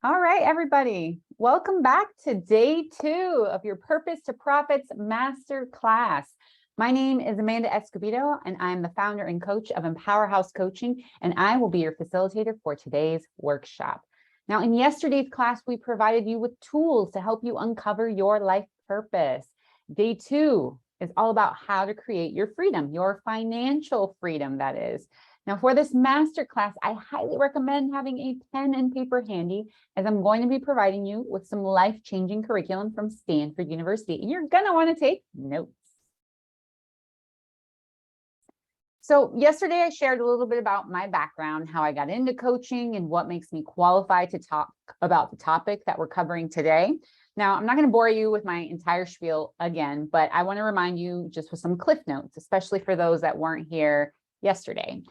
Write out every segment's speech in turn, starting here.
All right, everybody. Welcome back to day 2 of your Purpose to Profits Masterclass. My name is Amanda Escobedo, and I'm the founder and coach of Empower House Coaching, and I will be your facilitator for today's workshop. Now, in yesterday's class, we provided you with tools to help you uncover your life purpose. Day 2 is all about how to create your freedom, your financial freedom, that is. Now, for this masterclass, I highly recommend having a pen and paper handy, as I'm going to be providing you with some life-changing curriculum from Stanford University, and you're going to want to take notes. So yesterday, I shared a little bit about my background, how I got into coaching, and what makes me qualified to talk about the topic that we're covering today. Now, I'm not going to bore you with my entire spiel again, but I want to remind you just with some cliff notes, especially for those that weren't here yesterday.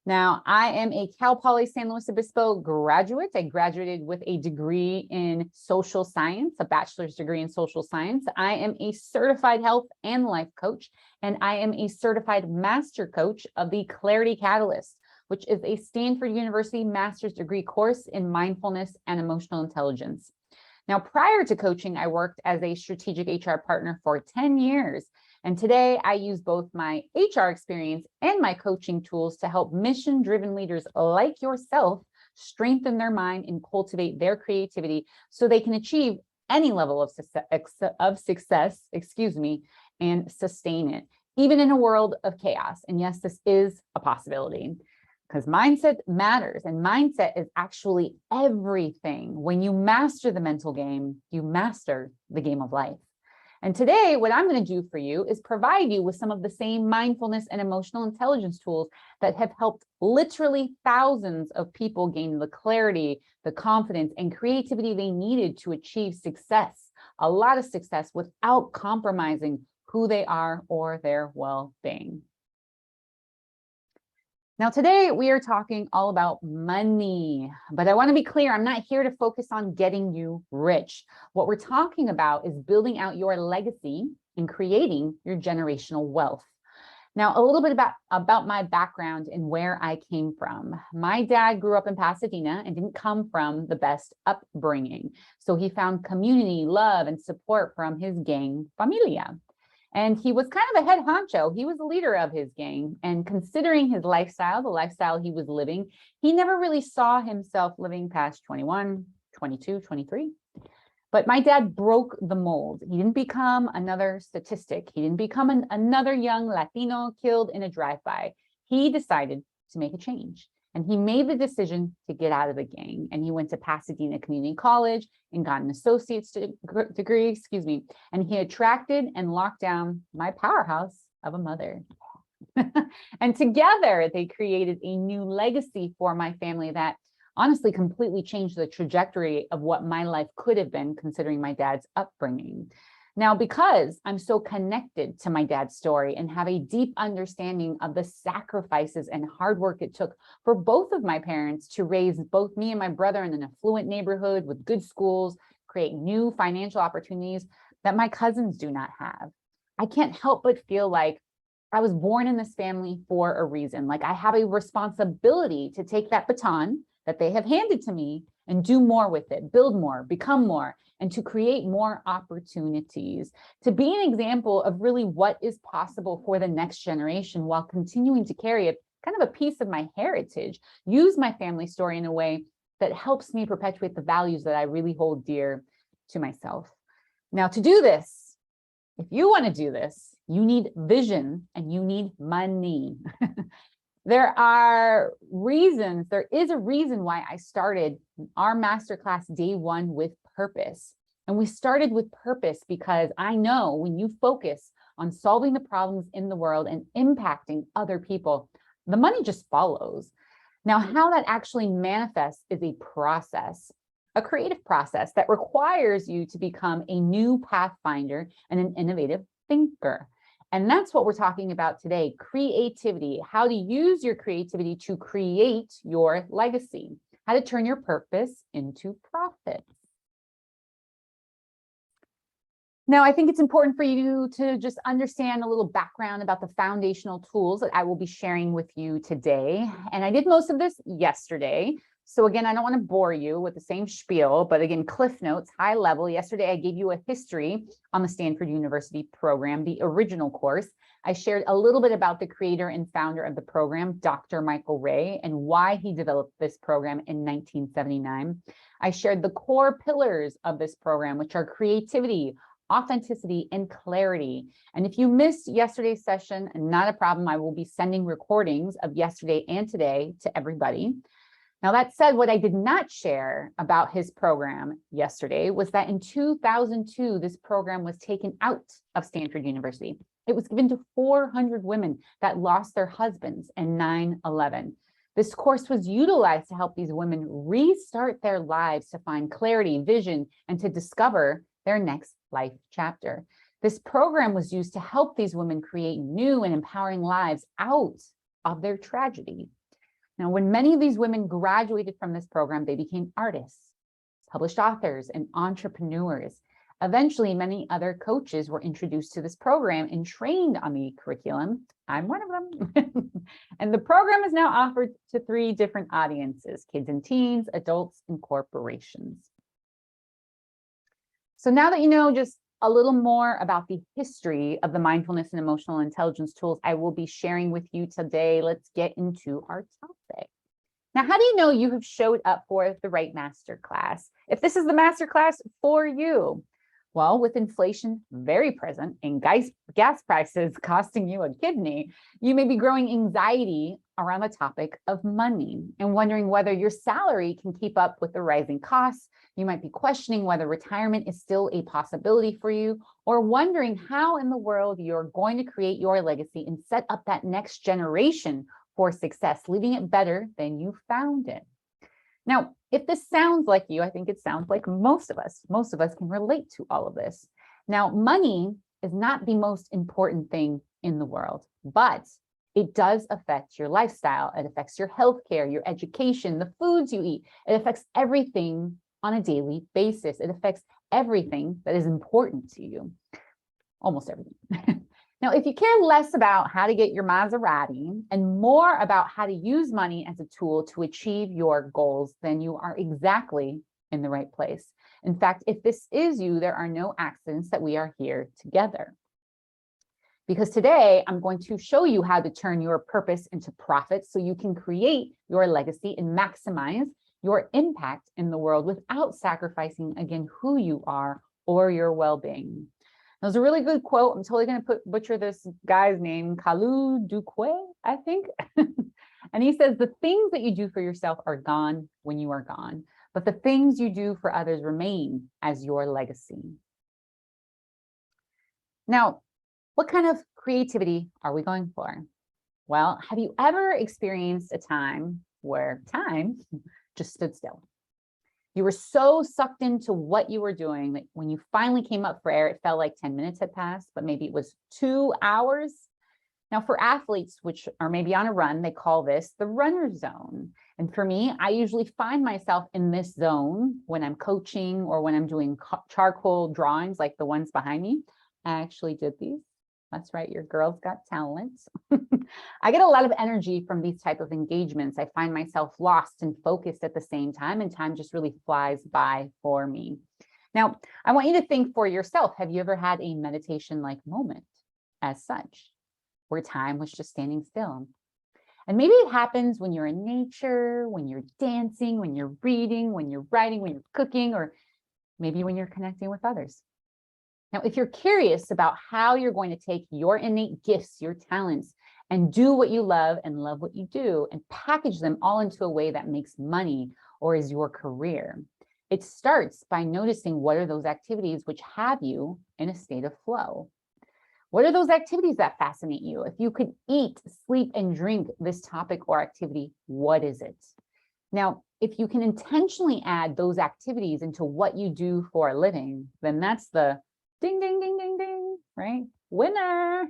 Now, I am a Cal Poly San Luis Obispo graduate. I graduated with a degree in social science, a bachelor's degree in social science. I am a certified health and life coach, and I am a certified master coach of the Clarity Catalyst, which is a Stanford University master's degree course in mindfulness and emotional intelligence. Now, prior to coaching, I worked as a strategic HR partner for 10 years. And today I use both my HR experience and my coaching tools to help mission-driven leaders like yourself strengthen their mind and cultivate their creativity so they can achieve any level of success, and sustain it, even in a world of chaos. And yes, this is a possibility, because mindset matters, and mindset is actually everything. When you master the mental game, you master the game of life. And today, what I'm going to do for you is provide you with some of the same mindfulness and emotional intelligence tools that have helped literally thousands of people gain the clarity, the confidence, and creativity they needed to achieve success, a lot of success, without compromising who they are or their well-being. Now, today we are talking all about money, but I want to be clear, I'm not here to focus on getting you rich. What we're talking about is building out your legacy and creating your generational wealth. Now, a little bit about my background and where I came from. My dad grew up in Pasadena and didn't come from the best upbringing. So he found community, love, and support from his gang familia. And he was kind of a head honcho. He was the leader of his gang. And considering his lifestyle, the lifestyle he was living, he never really saw himself living past 21, 22, 23. But my dad broke the mold. He didn't become another statistic. He didn't become another young Latino killed in a drive-by. He decided to make a change. And he made the decision to get out of the gang. And he went to Pasadena Community College and got an associate's degree, and he attracted and locked down my powerhouse of a mother. And together they created a new legacy for my family that honestly completely changed the trajectory of what my life could have been, considering my dad's upbringing. Now, because I'm so connected to my dad's story and have a deep understanding of the sacrifices and hard work it took for both of my parents to raise both me and my brother in an affluent neighborhood with good schools, create new financial opportunities that my cousins do not have, I can't help but feel like I was born in this family for a reason. Like I have a responsibility to take that baton that they have handed to me and do more with it, build more, become more, and to create more opportunities, to be an example of really what is possible for the next generation while continuing to carry a kind of a piece of my heritage, use my family story in a way that helps me perpetuate the values that I really hold dear to myself. Now, to do this, if you want to do this, you need vision and you need money. There is a reason why I started our masterclass day 1 with purpose. And we started with purpose because I know when you focus on solving the problems in the world and impacting other people, the money just follows. Now, how that actually manifests is a process, a creative process that requires you to become a new pathfinder and an innovative thinker. And that's what we're talking about today, creativity, how to use your creativity to create your legacy, how to turn your purpose into profits. Now, I think it's important for you to just understand a little background about the foundational tools that I will be sharing with you today. And I did most of this yesterday. So again, I don't want to bore you with the same spiel, but again, Cliff Notes, high level. Yesterday, I gave you a history on the Stanford University program, the original course. I shared a little bit about the creator and founder of the program, Dr. Michael Ray, and why he developed this program in 1979. I shared the core pillars of this program, which are creativity, authenticity, and clarity. And if you missed yesterday's session, not a problem. I will be sending recordings of yesterday and today to everybody. Now, that said, what I did not share about his program yesterday was that in 2002, this program was taken out of Stanford University. It was given to 400 women that lost their husbands in 9/11. This course was utilized to help these women restart their lives, to find clarity, vision, and to discover their next life chapter. This program was used to help these women create new and empowering lives out of their tragedy. Now, when many of these women graduated from this program, they became artists, published authors, and entrepreneurs. Eventually, many other coaches were introduced to this program and trained on the curriculum. I'm one of them. And the program is now offered to 3 different audiences: kids and teens, adults, and corporations. So now that you know just a little more about the history of the mindfulness and emotional intelligence tools I will be sharing with you today, let's get into our topic. Now, how do you know you have showed up for the right masterclass? If this is the masterclass for you, well, with inflation very present and gas prices costing you a kidney, you may be growing anxiety around the topic of money and wondering whether your salary can keep up with the rising costs. You might be questioning whether retirement is still a possibility for you, or wondering how in the world you're going to create your legacy and set up that next generation for success, leaving it better than you found it. Now, if this sounds like you, I think it sounds like most of us. Most of us can relate to all of this. Now, money is not the most important thing in the world, but it does affect your lifestyle. It affects your healthcare, your education, the foods you eat. It affects everything on a daily basis. It affects everything that is important to you, almost everything. Now, if you care less about how to get your Maserati and more about how to use money as a tool to achieve your goals, then you are exactly in the right place. In fact, if this is you, there are no accidents that we are here together. Because today I'm going to show you how to turn your purpose into profit so you can create your legacy and maximize your impact in the world without sacrificing, again, who you are or your well-being. There's a really good quote. I'm totally going to butcher this guy's name, Kalu Duque, I think. And he says, the things that you do for yourself are gone when you are gone, but the things you do for others remain as your legacy. Now, what kind of creativity are we going for? Well, have you ever experienced a time where time just stood still? You were so sucked into what you were doing that when you finally came up for air, it felt like 10 minutes had passed, but maybe it was 2 hours. Now, for athletes, which are maybe on a run, they call this the runner zone. And for me, I usually find myself in this zone when I'm coaching or when I'm doing charcoal drawings like the ones behind me. I actually did these. That's right, your girl's got talent. I get a lot of energy from these type of engagements. I find myself lost and focused at the same time, and time just really flies by for me. Now, I want you to think for yourself, have you ever had a meditation-like moment as such, where time was just standing still? And maybe it happens when you're in nature, when you're dancing, when you're reading, when you're writing, when you're cooking, or maybe when you're connecting with others. Now, if you're curious about how you're going to take your innate gifts, your talents, and do what you love and love what you do, and package them all into a way that makes money or is your career, it starts by noticing what are those activities which have you in a state of flow. What are those activities that fascinate you? If you could eat, sleep, and drink this topic or activity, what is it? Now, if you can intentionally add those activities into what you do for a living, then that's the ding, ding, ding, ding, ding, right? Winner.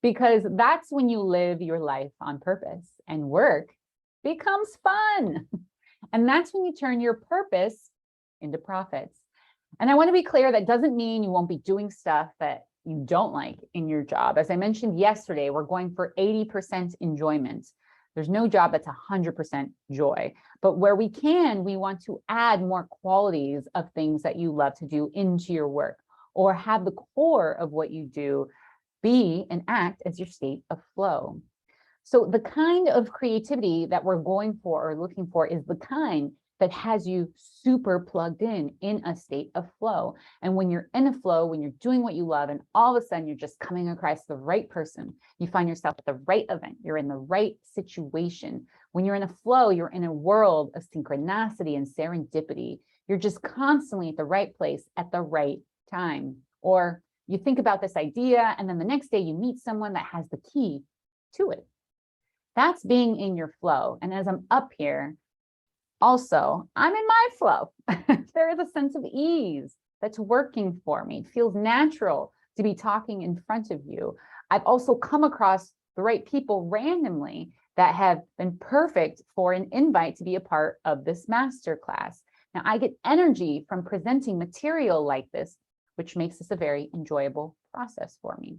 Because that's when you live your life on purpose and work becomes fun. And that's when you turn your purpose into profits. And I want to be clear, that doesn't mean you won't be doing stuff that you don't like in your job. As I mentioned yesterday, we're going for 80% enjoyment. There's no job that's 100% joy, but where we can, we want to add more qualities of things that you love to do into your work, or have the core of what you do be and act as your state of flow. So the kind of creativity that we're going for or looking for is the kind that has you super plugged in a state of flow. And when you're in a flow, when you're doing what you love, and all of a sudden you're just coming across the right person, you find yourself at the right event, you're in the right situation. When you're in a flow, you're in a world of synchronicity and serendipity. You're just constantly at the right place at the right time. Or you think about this idea, and then the next day you meet someone that has the key to it. That's being in your flow. And as I'm up here, also, I'm in my flow. There is a sense of ease that's working for me. It feels natural to be talking in front of you. I've also come across the right people randomly that have been perfect for an invite to be a part of this masterclass. Now, I get energy from presenting material like this, which makes this a very enjoyable process for me.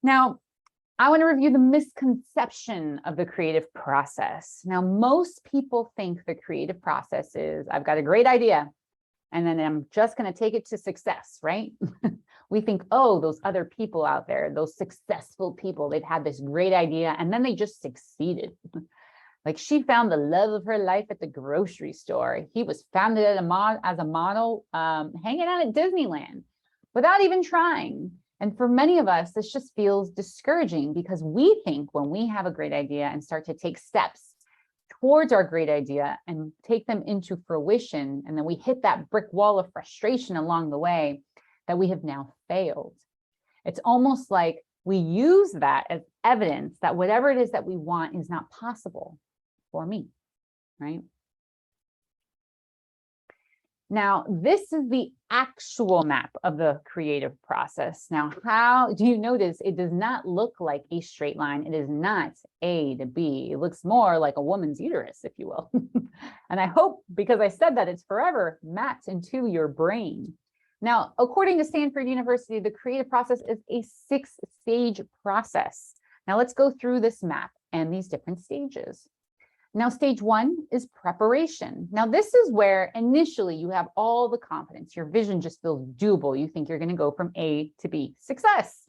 Now, I want to review the misconception of the creative process. Now, most people think the creative process is, I've got a great idea, and then I'm just going to take it to success, right? We think, oh, those other people out there, those successful people, they've had this great idea, and then they just succeeded. Like, she found the love of her life at the grocery store. He was founded as a model, hanging out at Disneyland without even trying. And for many of us, this just feels discouraging because we think when we have a great idea and start to take steps towards our great idea and take them into fruition, and then we hit that brick wall of frustration along the way, that we have now failed. It's almost like we use that as evidence that whatever it is that we want is not possible for me, right? Now, this is the actual map of the creative process. Now, how do you notice it does not look like a straight line? It is not A to B. It looks more like a woman's uterus, if you will. And I hope, because I said that, it's forever mapped into your brain. Now, according to Stanford University, the creative process is a 6-stage process. Now, let's go through this map and these different stages. Now, stage 1 is preparation. Now, this is where initially you have all the confidence. Your vision just feels doable. You think you're going to go from A to B, success.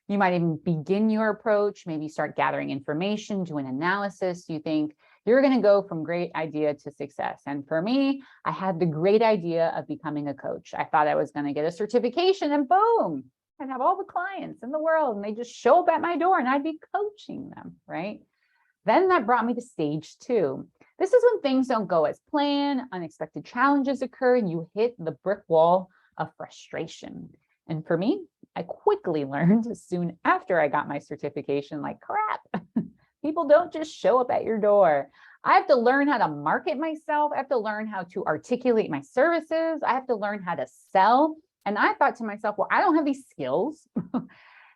You might even begin your approach, maybe start gathering information, do an analysis. You think you're going to go from great idea to success. And for me, I had the great idea of becoming a coach. I thought I was going to get a certification, and boom, I'd have all the clients in the world, and they just show up at my door and I'd be coaching them, right? Then that brought me to stage 2. This is when things don't go as planned, unexpected challenges occur, and you hit the brick wall of frustration. And for me, I quickly learned soon after I got my certification, like, crap, people don't just show up at your door. I have to learn how to market myself. I have to learn how to articulate my services. I have to learn how to sell. And I thought to myself, well, I don't have these skills.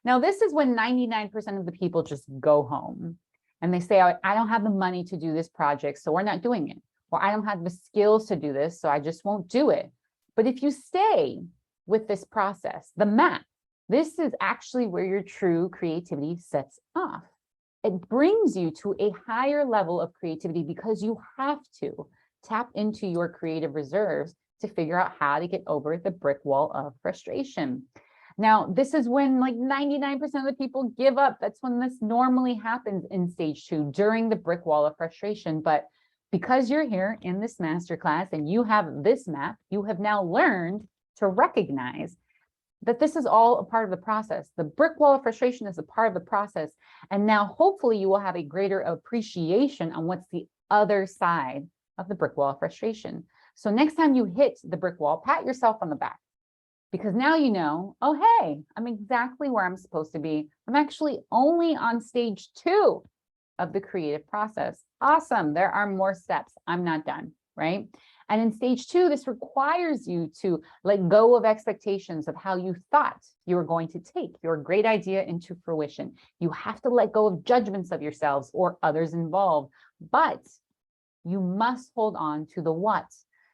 Now, this is when 99% of the people just go home. And they say, I don't have the money to do this project, so we're not doing it. Or I don't have the skills to do this, so I just won't do it. But if you stay with this process, the map, this is actually where your true creativity sets off. It brings you to a higher level of creativity because you have to tap into your creative reserves to figure out how to get over the brick wall of frustration. Now, this is when like 99% of the people give up. That's when this normally happens in stage 2, during the brick wall of frustration. But because you're here in this masterclass and you have this map, you have now learned to recognize that this is all a part of the process. The brick wall of frustration is a part of the process. And now hopefully you will have a greater appreciation on what's the other side of the brick wall of frustration. So next time you hit the brick wall, pat yourself on the back. Because now you know, oh, hey, I'm exactly where I'm supposed to be. I'm actually only on stage 2 of the creative process. Awesome. There are more steps. I'm not done, right? And in stage 2, this requires you to let go of expectations of how you thought you were going to take your great idea into fruition. You have to let go of judgments of yourselves or others involved, but you must hold on to the what.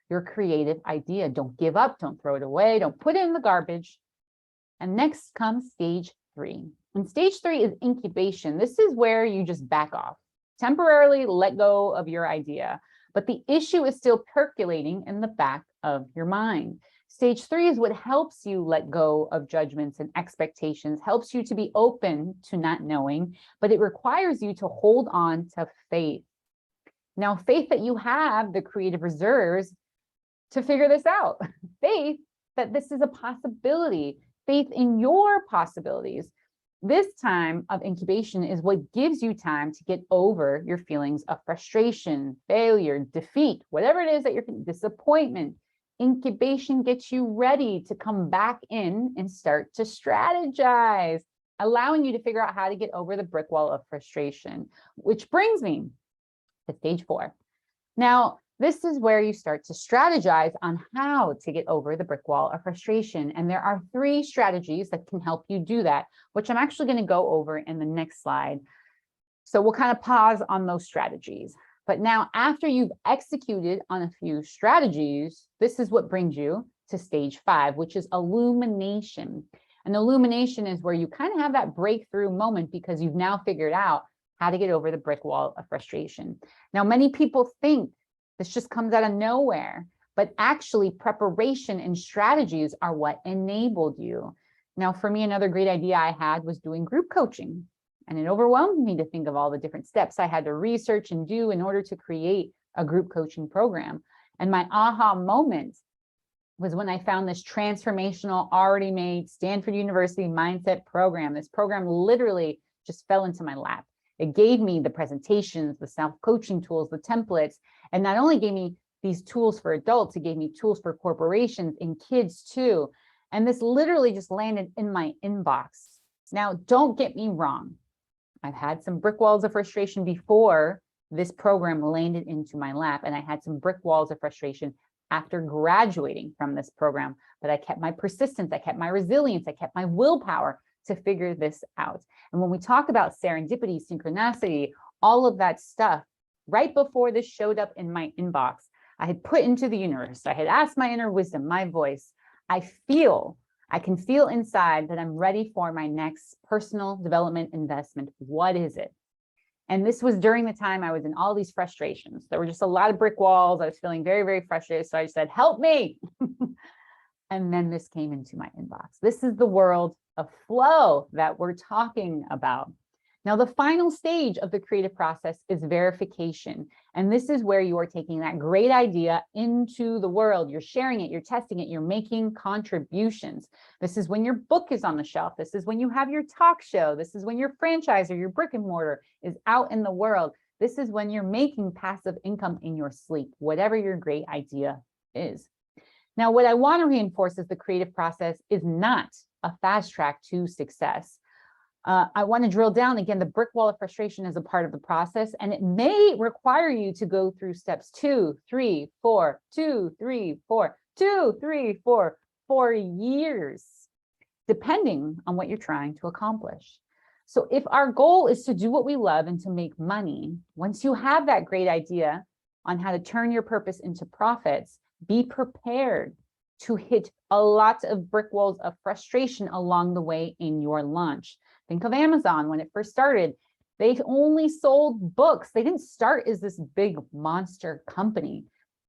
Your creative idea. Don't give up. Don't throw it away. Don't put it in the garbage. And next comes stage 3. And stage 3 is incubation. This is where you just back off, temporarily let go of your idea, but the issue is still percolating in the back of your mind. Stage 3 is what helps you let go of judgments and expectations, helps you to be open to not knowing, but it requires you to hold on to faith. Now, faith that you have the creative reserves to figure this out, faith that this is a possibility, faith in your possibilities. This time of incubation is what gives you time to get over your feelings of frustration, failure, defeat, whatever it is that you're feeling, disappointment. Incubation gets you ready to come back in and start to strategize, allowing you to figure out how to get over the brick wall of frustration, which brings me to stage 4. Now, this is where you start to strategize on how to get over the brick wall of frustration. And there are 3 strategies that can help you do that, which I'm actually going to go over in the next slide. So we'll kind of pause on those strategies. But now, after you've executed on a few strategies, this is what brings you to stage 5, which is illumination. And illumination is where you kind of have that breakthrough moment because you've now figured out how to get over the brick wall of frustration. Now, many people think this just comes out of nowhere, but actually preparation and strategies are what enabled you. Now, for me, another great idea I had was doing group coaching, and it overwhelmed me to think of all the different steps I had to research and do in order to create a group coaching program. And my aha moment was when I found this transformational, already made Stanford University mindset program. This program literally just fell into my lap. It gave me the presentations, the self-coaching tools, the templates, and not only gave me these tools for adults, it gave me tools for corporations and kids too. And this literally just landed in my inbox. Now, don't get me wrong. I've had some brick walls of frustration before this program landed into my lap, and I had some brick walls of frustration after graduating from this program, but I kept my persistence, I kept my resilience, I kept my willpower to figure this out. And when we talk about serendipity, synchronicity, all of that stuff, right before this showed up in my inbox, I had put into the universe, I had asked my inner wisdom, my voice, I can feel inside that I'm ready for my next personal development investment. What is it? And this was during the time I was in all these frustrations. There were just a lot of brick walls. I was feeling very, very frustrated. So I said, help me. And then this came into my inbox. This is the world of flow that we're talking about. Now, the final stage of the creative process is verification. And this is where you are taking that great idea into the world. You're sharing it, you're testing it, you're making contributions. This is when your book is on the shelf. This is when you have your talk show. This is when your franchise or your brick and mortar is out in the world. This is when you're making passive income in your sleep, whatever your great idea is. Now, what I want to reinforce is the creative process is not a fast track to success. I want to drill down again. The brick wall of frustration is a part of the process, and it may require you to go through steps 2, 3, 4, 2, 3, 4, 2, 3, 4 for years, depending on what you're trying to accomplish. So if our goal is to do what we love and to make money, once you have that great idea on how to turn your purpose into profits, be prepared to hit a lot of brick walls of frustration along the way in your launch. Think of Amazon. When it first started, they only sold books. They didn't start as this big monster company.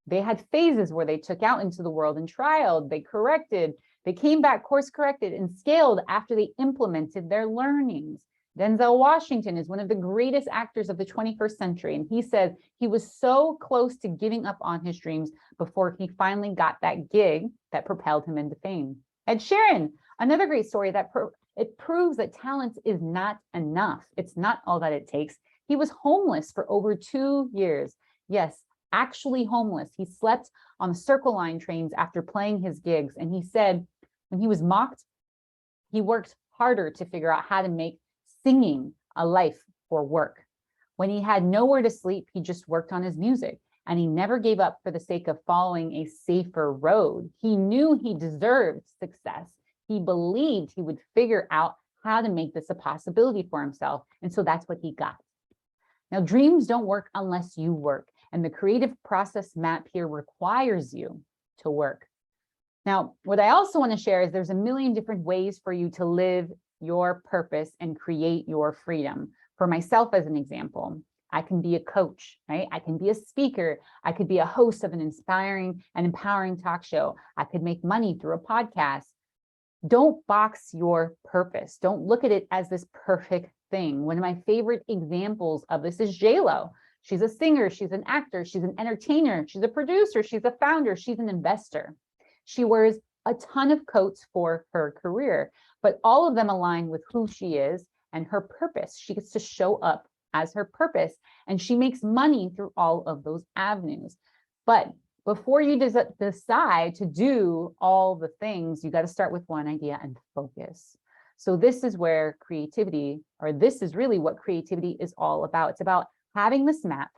They had phases where they took out into the world and trialed, they corrected, they came back, course corrected, and scaled after they implemented their learnings. Denzel Washington is one of the greatest actors of the 21st century. And he said he was so close to giving up on his dreams before he finally got that gig that propelled him into fame. Ed Sheeran, another great story that it proves that talent is not enough. It's not all that it takes. He was homeless for over 2 years. Yes, actually homeless. He slept on the Circle Line trains after playing his gigs. And he said when he was mocked, he worked harder to figure out how to make singing a life for work. When he had nowhere to sleep, he just worked on his music. And he never gave up for the sake of following a safer road. He knew he deserved success. He believed he would figure out how to make this a possibility for himself. And so that's what he got. Now, dreams don't work unless you work. And the creative process map here requires you to work. Now, what I also want to share is there's a million different ways for you to live your purpose and create your freedom. For myself, as an example, I can be a coach, right? I can be a speaker. I could be a host of an inspiring and empowering talk show. I could make money through a podcast. Don't box your purpose. Don't look at it as this perfect thing. One of my favorite examples of this is J-Lo. She's a singer, she's an actor, she's an entertainer, she's a producer, she's a founder, she's an investor. She wears a ton of coats for her career, but all of them align with who she is and her purpose. She gets to show up as her purpose, and she makes money through all of those avenues. But before you decide to do all the things, you got to start with one idea and focus. So this is where creativity, or this is really what creativity is all about. It's about having this map,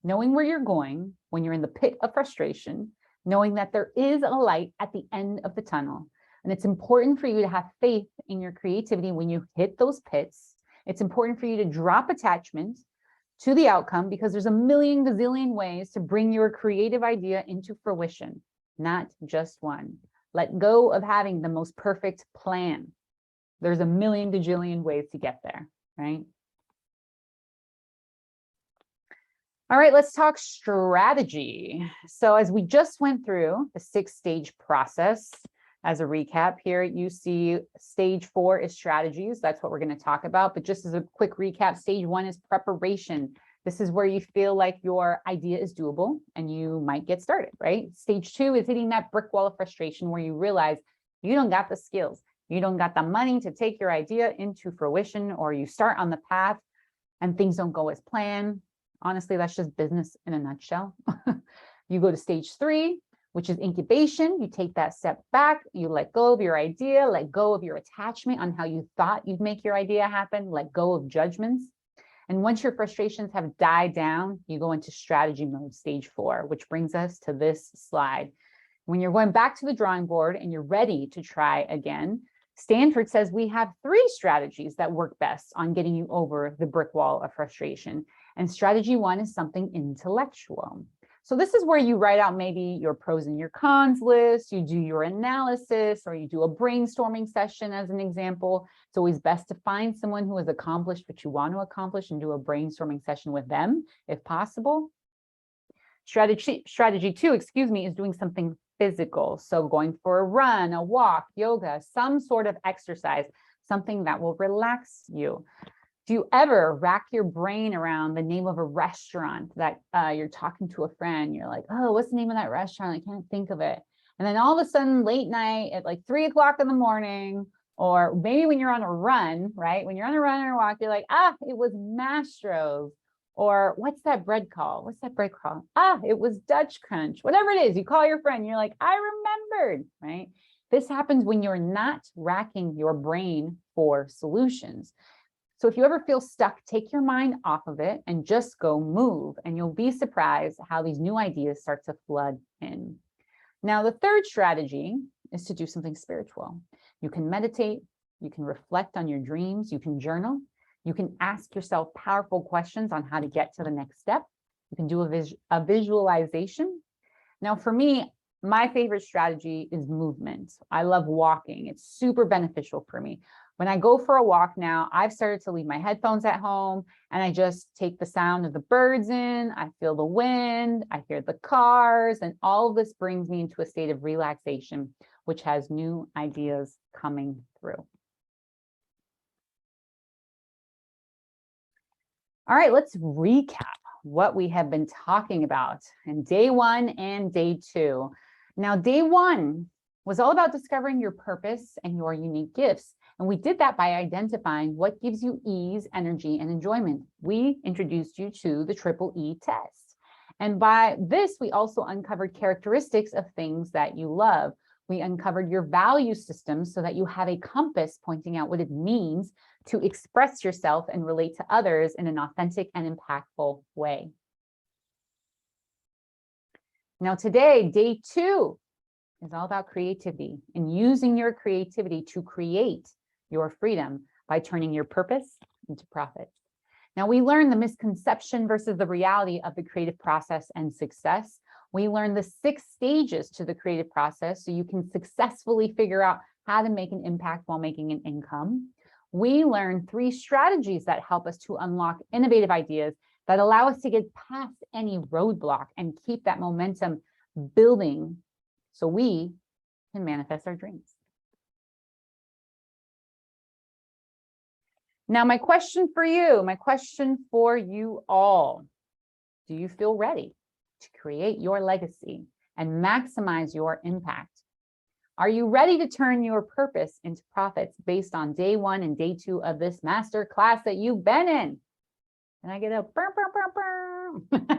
knowing where you're going when you're in the pit of frustration, knowing that there is a light at the end of the tunnel. And it's important for you to have faith in your creativity when you hit those pits. It's important for you to drop attachment to the outcome, because there's a million gazillion ways to bring your creative idea into fruition, not just one. Let go of having the most perfect plan. There's a million gajillion ways to get there, right? All right, let's talk strategy. So as we just went through the 6-stage process, as a recap here, you see stage 4 is strategies. That's what we're going to talk about. But just as a quick recap, stage 1 is preparation. This is where you feel like your idea is doable and you might get started, right? Stage 2 is hitting that brick wall of frustration where you realize you don't got the skills, you don't got the money to take your idea into fruition, or you start on the path and things don't go as planned. Honestly, that's just business in a nutshell. You go to stage 3, which is incubation. You take that step back, you let go of your idea, let go of your attachment on how you thought you'd make your idea happen, let go of judgments. And once your frustrations have died down, you go into strategy mode, stage 4, which brings us to this slide. When you're going back to the drawing board and you're ready to try again, Stanford says we have 3 strategies that work best on getting you over the brick wall of frustration. And strategy 1 is something intellectual. So this is where you write out maybe your pros and your cons list, you do your analysis, or you do a brainstorming session as an example. It's always best to find someone who has accomplished what you want to accomplish and do a brainstorming session with them if possible. Strategy 2, is doing something physical. So going for a run, a walk, yoga, some sort of exercise, something that will relax you. Do you ever rack your brain around the name of a restaurant that you're talking to a friend? You're like, oh, what's the name of that restaurant? I can't think of it. And then all of a sudden, late night at like 3 o'clock in the morning, or maybe when you're on a run, right? When you're on a run or a walk, you're like, it was Mastro's. Or what's that bread called? What's that bread called? It was Dutch Crunch. Whatever it is, you call your friend, you're like, I remembered, right? This happens when you're not racking your brain for solutions. So if you ever feel stuck, take your mind off of it and just go move, and you'll be surprised how these new ideas start to flood in. Now, the 3rd strategy is to do something spiritual. You can meditate, you can reflect on your dreams, you can journal, you can ask yourself powerful questions on how to get to the next step. You can do a visualization. Now, for me, my favorite strategy is movement. I love walking. It's super beneficial for me. When I go for a walk now, I've started to leave my headphones at home and I just take the sound of the birds in, I feel the wind, I hear the cars, and all of this brings me into a state of relaxation, which has new ideas coming through. All right, let's recap what we have been talking about in day 1 and day 2. Now, day 1 was all about discovering your purpose and your unique gifts. And we did that by identifying what gives you ease, energy, and enjoyment. We introduced you to the Triple E test. And by this, we also uncovered characteristics of things that you love. We uncovered your value system so that you have a compass pointing out what it means to express yourself and relate to others in an authentic and impactful way. Now today, day 2 is all about creativity and using your creativity to create your freedom by turning your purpose into profit. Now, we learned the misconception versus the reality of the creative process and success. We learned the 6 stages to the creative process so you can successfully figure out how to make an impact while making an income. We learn 3 strategies that help us to unlock innovative ideas that allow us to get past any roadblock and keep that momentum building so we can manifest our dreams. Now, my question for you all, do you feel ready to create your legacy and maximize your impact? Are you ready to turn your purpose into profits based on day 1 and day 2 of this master class that you've been in? And I get a burr, burr, burr, burr.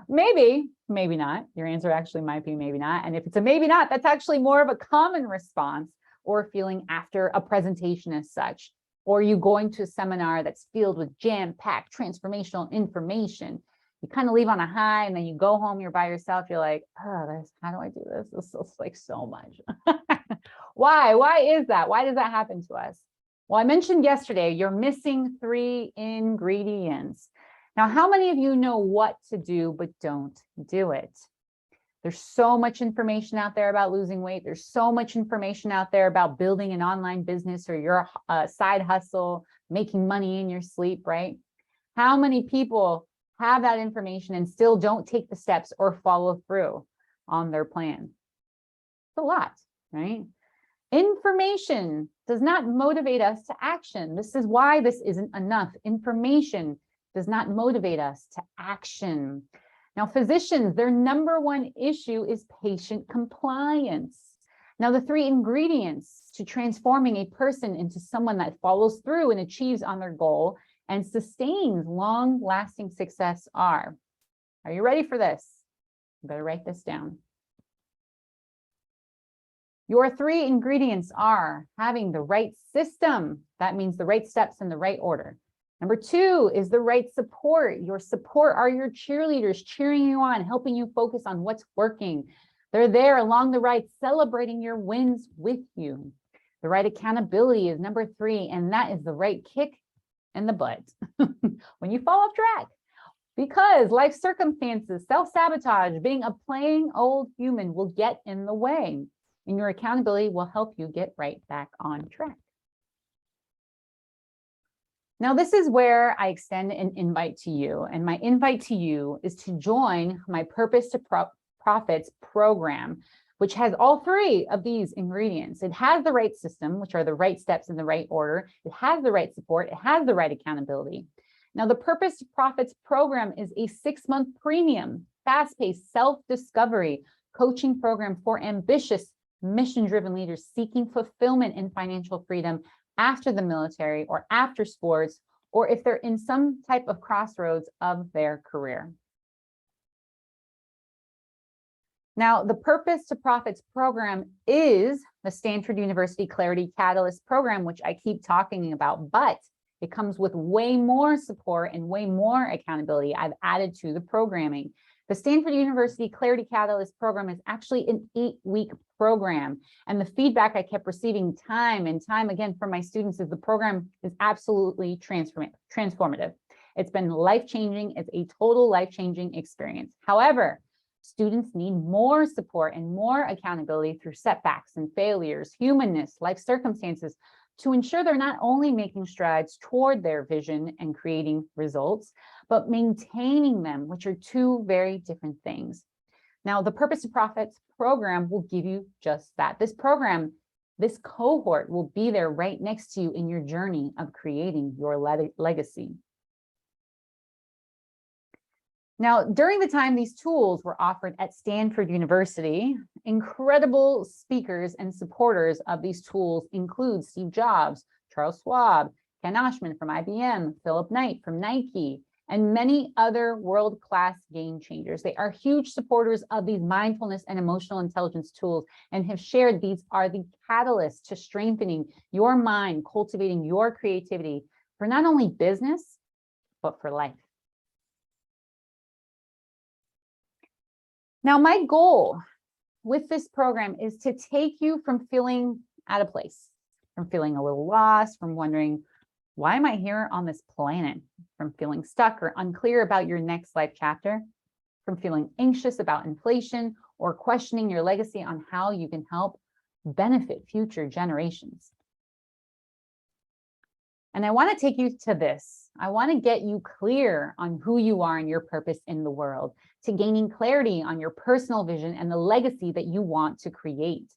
Maybe, maybe not. Your answer actually might be maybe not. And if it's a maybe not, that's actually more of a common response or feeling after a presentation as such, or you going to a seminar that's filled with jam-packed transformational information. You kind of leave on a high and then you go home, you're by yourself. You're like, oh, how do I do this? This is like so much. Why? Why is that? Why does that happen to us? Well, I mentioned yesterday, you're missing 3 ingredients. Now, how many of you know what to do, but don't do it? There's so much information out there about losing weight. There's so much information out there about building an online business or your side hustle, making money in your sleep, right? How many people have that information and still don't take the steps or follow through on their plan? It's a lot, right? Information does not motivate us to action. This is why this isn't enough. Information does not motivate us to action. Now, physicians, their #1 issue is patient compliance. Now, the 3 ingredients to transforming a person into someone that follows through and achieves on their goal and sustains long-lasting success are you ready for this? You better write this down. Your 3 ingredients are having the right system. That means the right steps in the right order. #2 is the right support. Your support are your cheerleaders cheering you on, helping you focus on what's working. They're there along the right, celebrating your wins with you. The right accountability is #3, and that is the right kick in the butt when you fall off track. Because life circumstances, self-sabotage, being a plain old human will get in the way, and your accountability will help you get right back on track. Now, this is where I extend an invite to you, and my invite to you is to join my Purpose to Profits program, which has all 3 of these ingredients. It has the right system, which are the right steps in the right order. It has the right support. It has the right accountability. Now, the Purpose to Profits program is a 6-month premium, fast-paced self-discovery coaching program for ambitious, mission-driven leaders seeking fulfillment and financial freedom after the military or after sports, or if they're in some type of crossroads of their career. Now, the Purpose to Profits program is the Stanford University Clarity Catalyst program, which I keep talking about, but it comes with way more support and way more accountability I've added to the programming. The Stanford University Clarity Catalyst program is actually an 8-week program. And the feedback I kept receiving time and time again from my students is the program is absolutely transformative. It's been life-changing. It's a total life-changing experience. However, students need more support and more accountability through setbacks and failures, humanness, life circumstances, to ensure they're not only making strides toward their vision and creating results, but maintaining them, which are 2 very different things. Now, the Purpose to Profits program will give you just that. This program, this cohort will be there right next to you in your journey of creating your legacy. Now, during the time these tools were offered at Stanford University, incredible speakers and supporters of these tools include Steve Jobs, Charles Schwab, Ken Oshman from IBM, Philip Knight from Nike, and many other world-class game changers. They are huge supporters of these mindfulness and emotional intelligence tools and have shared these are the catalysts to strengthening your mind, cultivating your creativity for not only business, but for life. Now, my goal with this program is to take you from feeling out of place, from feeling a little lost, from wondering, why am I here on this planet? From feeling stuck or unclear about your next life chapter, from feeling anxious about inflation or questioning your legacy on how you can help benefit future generations. And I want to take you to this. I want to get you clear on who you are and your purpose in the world, to gaining clarity on your personal vision and the legacy that you want to create.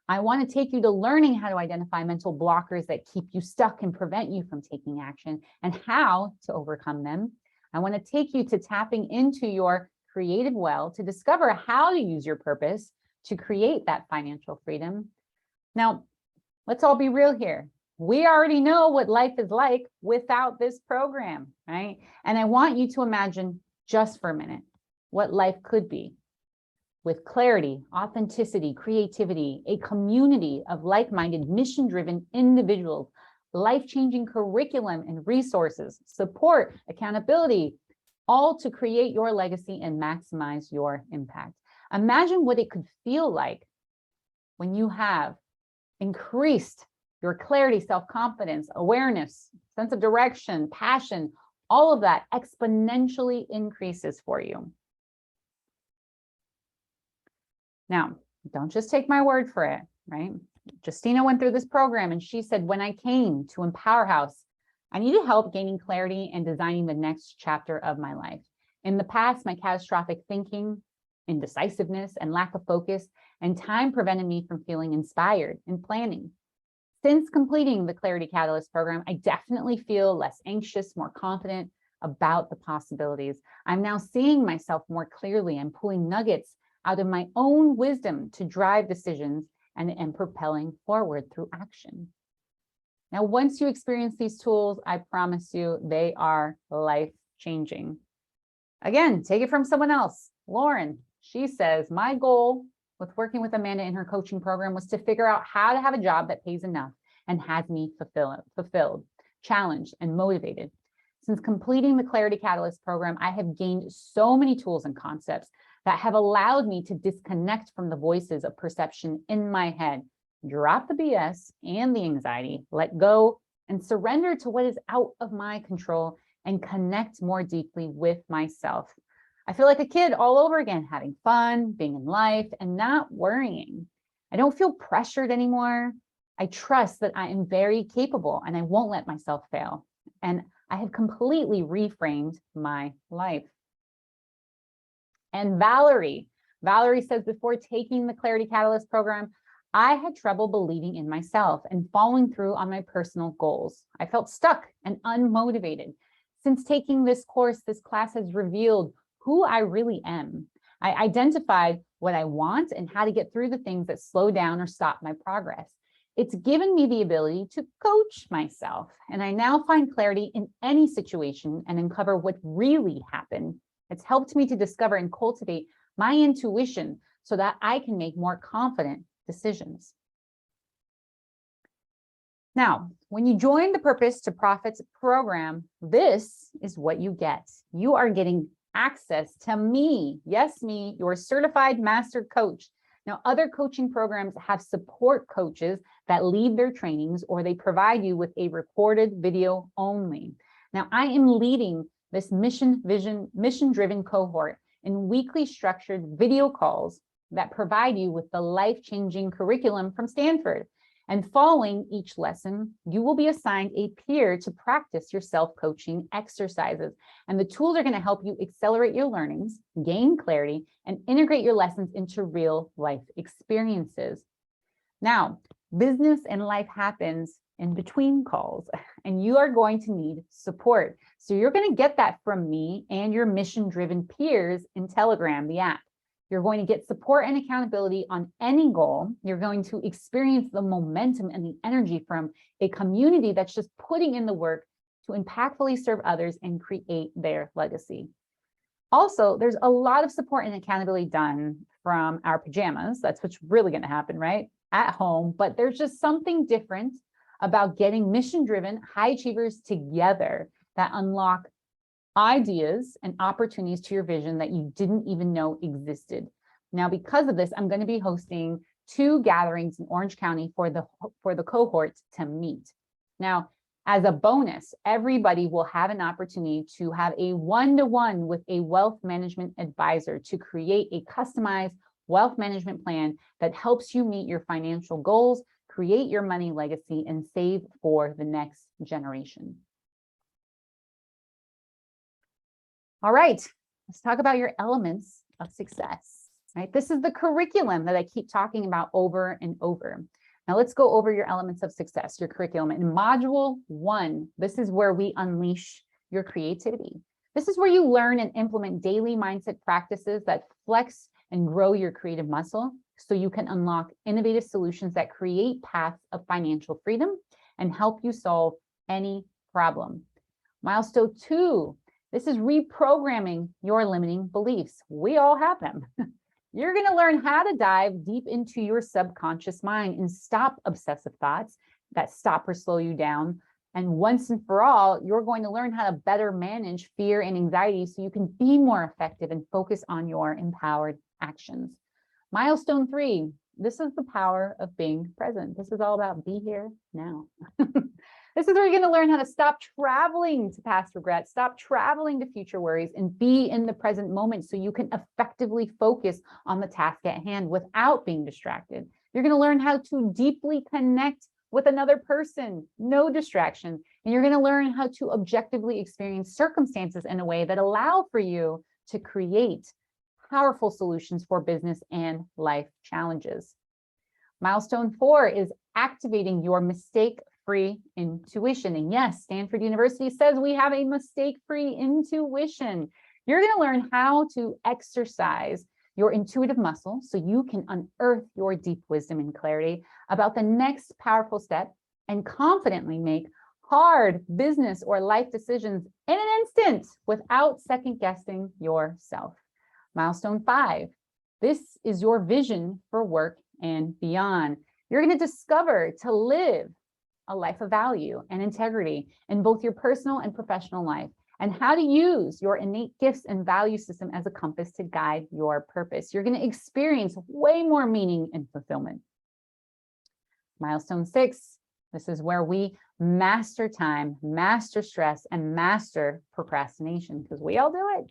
I want to take you to learning how to identify mental blockers that keep you stuck and prevent you from taking action and how to overcome them. I want to take you to tapping into your creative well to discover how to use your purpose to create that financial freedom. Now, let's all be real here. We already know what life is like without this program, right? And I want you to imagine just for a minute what life could be with clarity, authenticity, creativity, a community of like-minded, mission-driven individuals, life-changing curriculum and resources, support, accountability, all to create your legacy and maximize your impact. Imagine what it could feel like when you have increased your clarity, self-confidence, awareness, sense of direction, passion, all of that exponentially increases for you. Now, don't just take my word for it, right? Justina went through this program and she said, when I came to Empower House, I needed help gaining clarity and designing the next chapter of my life. In the past, my catastrophic thinking, indecisiveness, and lack of focus and time prevented me from feeling inspired and planning. Since completing the Clarity Catalyst program, I definitely feel less anxious, more confident about the possibilities. I'm now seeing myself more clearly and pulling nuggets out of my own wisdom to drive decisions and propelling forward through action. Now, once you experience these tools, I promise you they are life-changing. Again, take it from someone else. Lauren, she says, my goal with working with Amanda in her coaching program was to figure out how to have a job that pays enough and has me fulfilled, challenged, and motivated. Since completing the Clarity Catalyst program, I have gained so many tools and concepts that have allowed me to disconnect from the voices of perception in my head, drop the BS and the anxiety, let go, and surrender to what is out of my control and connect more deeply with myself. I feel like a kid all over again, having fun, being in life, and not worrying. I don't feel pressured anymore. I trust that I am very capable and I won't let myself fail. And I have completely reframed my life. And Valerie says, before taking the Clarity Catalyst program, I had trouble believing in myself and following through on my personal goals. I felt stuck and unmotivated. Since taking this course, this class has revealed who I really am. I identified what I want and how to get through the things that slow down or stop my progress. It's given me the ability to coach myself, and I now find clarity in any situation and uncover what really happened. It's helped me to discover and cultivate my intuition so that I can make more confident decisions. Now, when you join the Purpose to Profits program, this is what you get. You are getting access to me, yes, me, your certified master coach. Now, other coaching programs have support coaches that lead their trainings, or they provide you with a recorded video only. Now, I am leading this mission-driven cohort in weekly structured video calls that provide you with the life-changing curriculum from Stanford. And following each lesson, you will be assigned a peer to practice your self-coaching exercises. And the tools are going to help you accelerate your learnings, gain clarity, and integrate your lessons into real life experiences. Now, business and life happens in between calls, and you are going to need support. So you're going to get that from me and your mission-driven peers in Telegram, the app. You're going to get support and accountability on any goal. You're going to experience the momentum and the energy from a community that's just putting in the work to impactfully serve others and create their legacy. Also, there's a lot of support and accountability done from our pajamas. That's what's really going to happen, right? At home. But there's just something different about getting mission-driven high achievers together that unlock ideas and opportunities to your vision that you didn't even know existed. Now, because of this, I'm going to be hosting 2 gatherings in Orange County for the cohort to meet. Now, as a bonus, everybody will have an opportunity to have a one-to-one with a wealth management advisor to create a customized wealth management plan that helps you meet your financial goals, create your money legacy, and save for the next generation. All right, let's talk about your elements of success, right? This is the curriculum that I keep talking about over and over. Now let's go over your elements of success, your curriculum. In module 1, this is where we unleash your creativity. This is where you learn and implement daily mindset practices that flex and grow your creative muscle so you can unlock innovative solutions that create paths of financial freedom and help you solve any problem. Milestone 2, this is reprogramming your limiting beliefs. We all have them. You're going to learn how to dive deep into your subconscious mind and stop obsessive thoughts that stop or slow you down. And once and for all, you're going to learn how to better manage fear and anxiety so you can be more effective and focus on your empowered actions. Milestone 3, this is the power of being present. This is all about be here now. This is where you're going to learn how to stop traveling to past regrets, stop traveling to future worries, and be in the present moment so you can effectively focus on the task at hand without being distracted. You're going to learn how to deeply connect with another person, no distraction. And you're going to learn how to objectively experience circumstances in a way that allow for you to create powerful solutions for business and life challenges. Milestone 4 is activating your mistake-free intuition. And yes, Stanford University says we have a mistake-free intuition. You're going to learn how to exercise your intuitive muscle so you can unearth your deep wisdom and clarity about the next powerful step and confidently make hard business or life decisions in an instant without second guessing yourself. Milestone 5, this is your vision for work and beyond. You're going to discover to live a life of value and integrity in both your personal and professional life, and how to use your innate gifts and value system as a compass to guide your purpose. You're going to experience way more meaning and fulfillment. Milestone 6, this is where we master time, master stress, and master procrastination, because we all do it.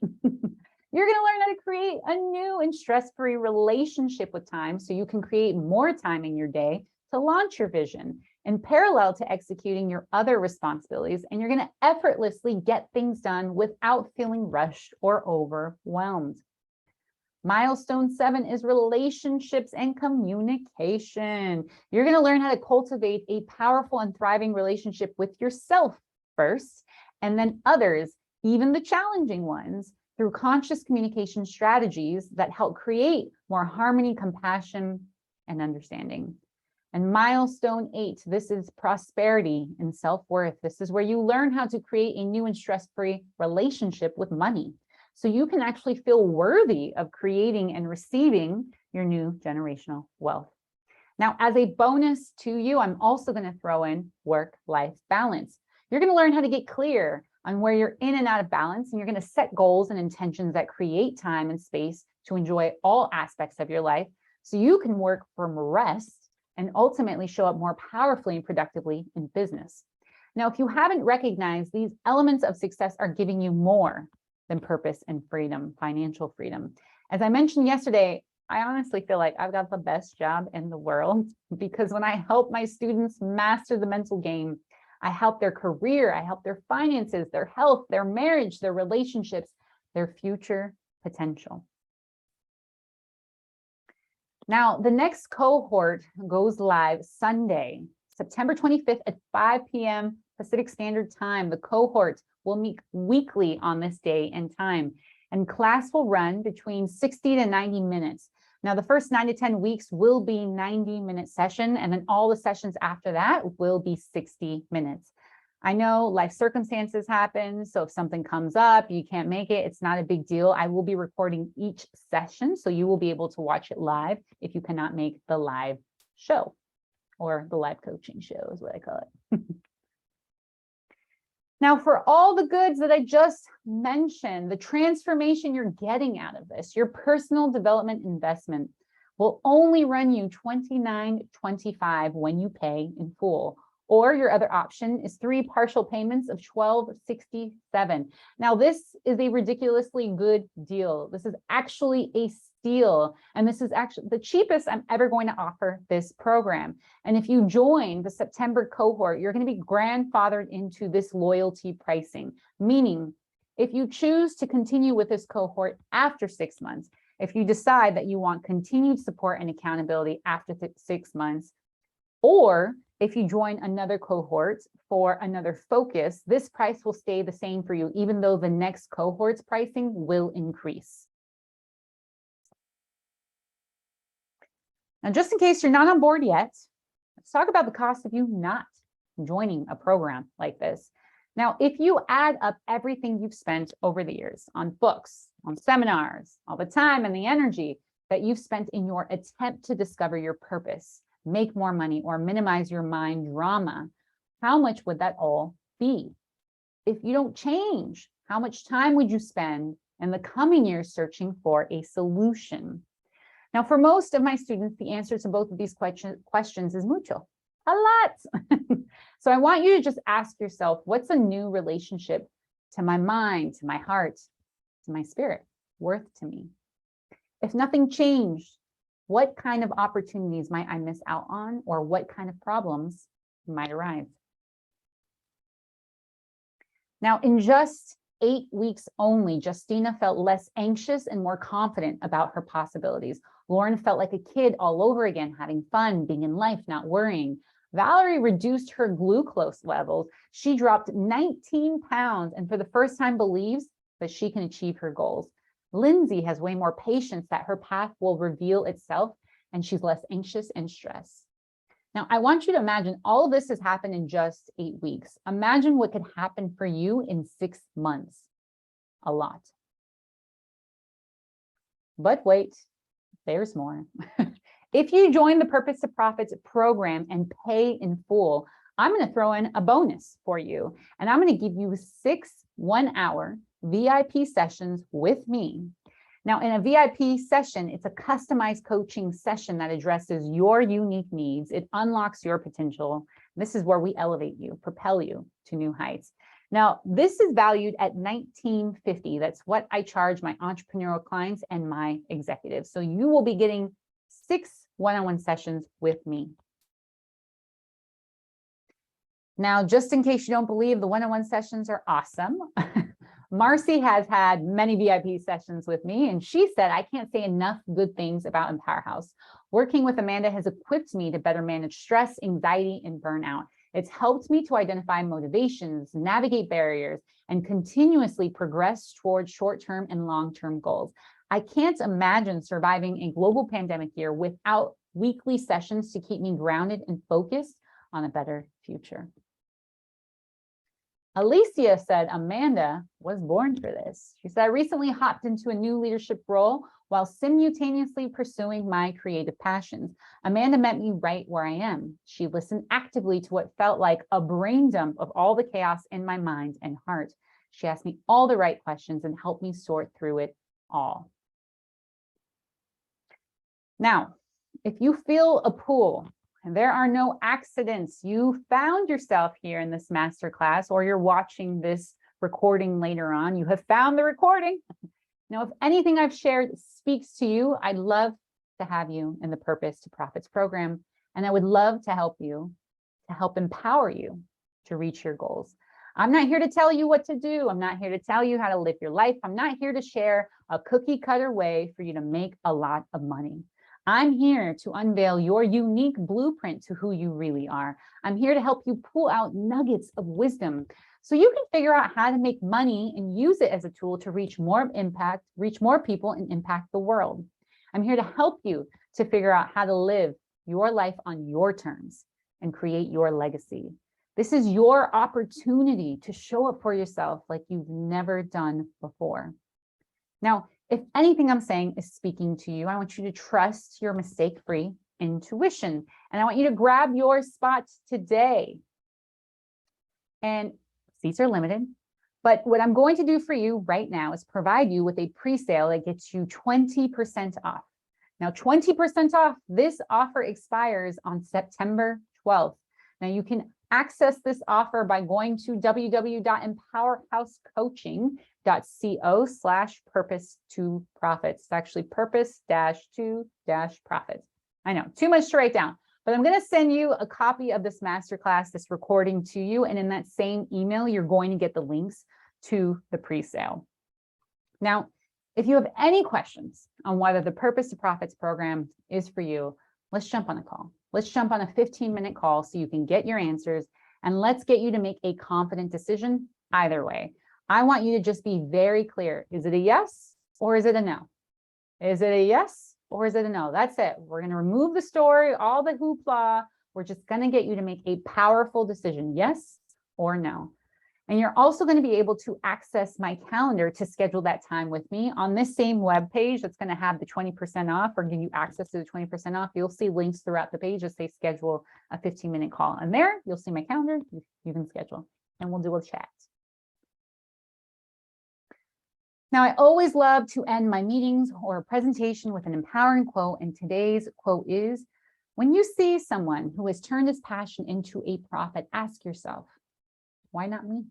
You're going to learn how to create a new and stress-free relationship with time so you can create more time in your day to launch your vision in parallel to executing your other responsibilities. And you're going to effortlessly get things done without feeling rushed or overwhelmed. Milestone 7 is relationships and communication. You're going to learn how to cultivate a powerful and thriving relationship with yourself first, and then others, even the challenging ones, through conscious communication strategies that help create more harmony, compassion, and understanding. And milestone 8, this is prosperity and self-worth. This is where you learn how to create a new and stress-free relationship with money, so you can actually feel worthy of creating and receiving your new generational wealth. Now, as a bonus to you, I'm also going to throw in work-life balance. You're going to learn how to get clear on where you're in and out of balance, and you're going to set goals and intentions that create time and space to enjoy all aspects of your life so you can work from rest and ultimately show up more powerfully and productively in business. Now, if you haven't recognized, these elements of success are giving you more than purpose and freedom, financial freedom. As I mentioned yesterday, I honestly feel like I've got the best job in the world, because when I help my students master the mental game, I help their career, I help their finances, their health, their marriage, their relationships, their future potential. Now, the next cohort goes live Sunday, September 25th at 5 p.m. Pacific Standard Time. The cohort will meet weekly on this day and time, and class will run between 60 to 90 minutes. Now, the first 9 to 10 weeks will be 90-minute session, and then all the sessions after that will be 60 minutes. I know life circumstances happen, so if something comes up, you can't make it, it's not a big deal. I will be recording each session, so you will be able to watch it live if you cannot make the live show, or the live coaching show is what I call it. Now, for all the goods that I just mentioned, the transformation you're getting out of this, your personal development investment will only run you $29.25 when you pay in full. Or your other option is 3 partial payments of $12.67. Now, this is a ridiculously good deal. This is actually a steal. And this is actually the cheapest I'm ever going to offer this program. And if you join the September cohort, you're going to be grandfathered into this loyalty pricing, meaning if you choose to continue with this cohort after 6 months, if you decide that you want continued support and accountability after 6 months, or if you join another cohort for another focus, this price will stay the same for you, even though the next cohort's pricing will increase. Now, just in case you're not on board yet, let's talk about the cost of you not joining a program like this. Now, if you add up everything you've spent over the years on books, on seminars, all the time and the energy that you've spent in your attempt to discover your purpose, make more money, or minimize your mind drama, how much would that all be? If you don't change, how much time would you spend in the coming years searching for a solution? Now, for most of my students, the answer to both of these questions is mucho, a lot. So I want you to just ask yourself, what's a new relationship to my mind, to my heart, to my spirit worth to me? If nothing changed, what kind of opportunities might I miss out on, or what kind of problems might arise? Now, in just 8 weeks only, Justina felt less anxious and more confident about her possibilities. Lauren felt like a kid all over again, having fun, being in life, not worrying. Valerie reduced her glucose levels. She dropped 19 pounds and for the first time believes that she can achieve her goals. Lindsay has way more patience that her path will reveal itself, and she's less anxious and stressed. Now, I want you to imagine all of this has happened in just 8 weeks. Imagine what could happen for you in 6 months. A lot. But wait, there's more. If you join the Purpose to Profits program and pay in full, I'm going to throw in a bonus for you, and I'm going to give you 6 one-hour VIP sessions with me. Now, in a VIP session, it's a customized coaching session that addresses your unique needs. It unlocks your potential. This is where we elevate you, propel you to new heights. Now, this is valued at $19.50. That's what I charge my entrepreneurial clients and my executives. So you will be getting 6 one-on-one sessions with me. Now, just in case you don't believe, the one-on-one sessions are awesome. Marcy has had many VIP sessions with me, and she said, I can't say enough good things about Empower House. Working with Amanda has equipped me to better manage stress, anxiety, and burnout. It's helped me to identify motivations, navigate barriers, and continuously progress towards short-term and long-term goals. I can't imagine surviving a global pandemic year without weekly sessions to keep me grounded and focused on a better future. Alicia said Amanda was born for this. She said, I recently hopped into a new leadership role while simultaneously pursuing my creative passions. Amanda met me right where I am. She listened actively to what felt like a brain dump of all the chaos in my mind and heart. She asked me all the right questions and helped me sort through it all. Now, if you feel a pull, and there are no accidents, you found yourself here in this masterclass, or you're watching this recording later on, you have found the recording. Now, if anything I've shared speaks to you, I'd love to have you in the Purpose to Profits program. And I would love to help you, to help empower you to reach your goals. I'm not here to tell you what to do. I'm not here to tell you how to live your life. I'm not here to share a cookie cutter way for you to make a lot of money. I'm here to unveil your unique blueprint to who you really are. I'm here to help you pull out nuggets of wisdom so you can figure out how to make money and use it as a tool to reach more impact, reach more people, and impact the world. I'm here to help you to figure out how to live your life on your terms and create your legacy. This is your opportunity to show up for yourself like you've never done before. Now, if anything I'm saying is speaking to you, I want you to trust your mistake-free intuition. And I want you to grab your spot today. And seats are limited. But what I'm going to do for you right now is provide you with a pre-sale that gets you 20% off. Now, 20% off, this offer expires on September 12th. Now, you can access this offer by going to www.empowerhousecoaching.co/purpose-to-profits. It's actually purpose-to-profits. I know, too much to write down, but I'm going to send you a copy of this masterclass, this recording to you. And in that same email, you're going to get the links to the pre-sale. Now, if you have any questions on whether the Purpose to Profits program is for you, let's jump on a call. Let's jump on a 15-minute call so you can get your answers, and let's get you to make a confident decision either way. I want you to just be very clear. Is it a yes or is it a no? Is it a yes or is it a no? That's it. We're going to remove the story, all the hoopla. We're just going to get you to make a powerful decision, yes or no. And you're also going to be able to access my calendar to schedule that time with me on this same web page that's going to have the 20% off or give you access to the 20% off. You'll see links throughout the page as they schedule a 15-minute call. And there, you'll see my calendar. You can schedule, and we'll do a chat. Now, I always love to end my meetings or a presentation with an empowering quote. And today's quote is, when you see someone who has turned his passion into a profit, ask yourself, why not me?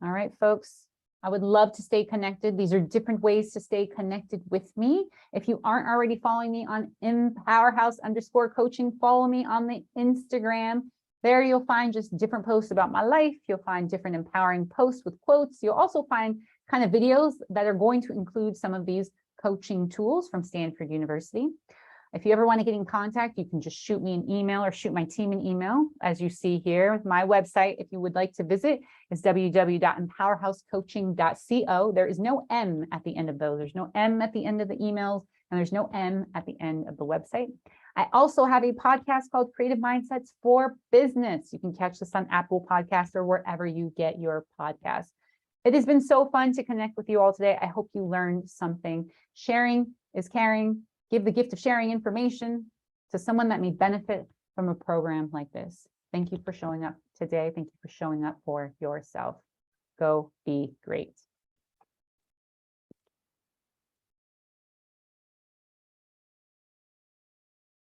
All right, folks, I would love to stay connected. These are different ways to stay connected with me. If you aren't already following me on empowerhouse_coaching, follow me on the Instagram. There you'll find just different posts about my life. You'll find different empowering posts with quotes. You'll also find kind of videos that are going to include some of these coaching tools from Stanford University. If you ever want to get in contact, you can just shoot me an email or shoot my team an email, as you see here. My website, if you would like to visit, is www.empowerhousecoaching.co. There is no M at the end of those. There's no M at the end of the emails, and there's no M at the end of the website. I also have a podcast called Creative Mindsets for Business. You can catch this on Apple Podcasts or wherever you get your podcasts. It has been so fun to connect with you all today. I hope you learned something. Sharing is caring. Give the gift of sharing information to someone that may benefit from a program like this. Thank you for showing up today. Thank you for showing up for yourself. Go be great.